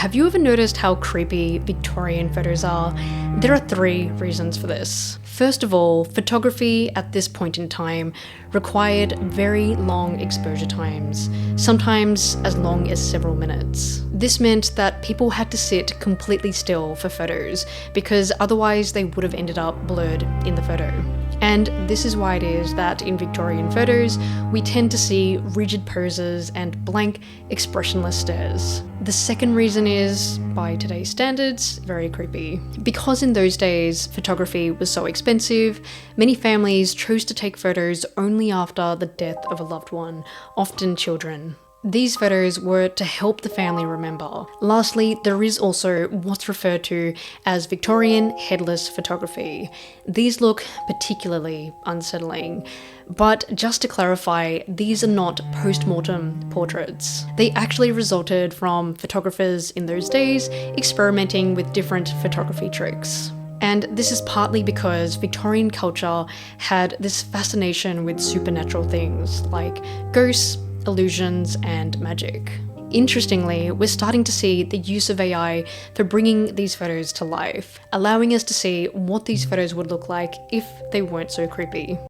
Have you ever noticed how creepy Victorian photos are? There are 3 reasons for this. First of all, photography at this point in time required very long exposure times, sometimes as long as several minutes. This meant that people had to sit completely still for photos because otherwise they would have ended up blurred in the photo. And this is why it is that in Victorian photos, we tend to see rigid poses and blank, expressionless stares. The second reason is, by today's standards, very creepy. Because in those days, photography was so expensive, many families chose to take photos only after the death of a loved one, often children. These photos were to help the family remember. Lastly, there is also what's referred to as Victorian headless photography. These look particularly unsettling. But just to clarify, these are not post-mortem portraits. They actually resulted from photographers in those days experimenting with different photography tricks. And this is partly because Victorian culture had this fascination with supernatural things like ghosts, illusions, and magic. Interestingly, we're starting to see the use of AI for bringing these photos to life, allowing us to see what these photos would look like if they weren't so creepy.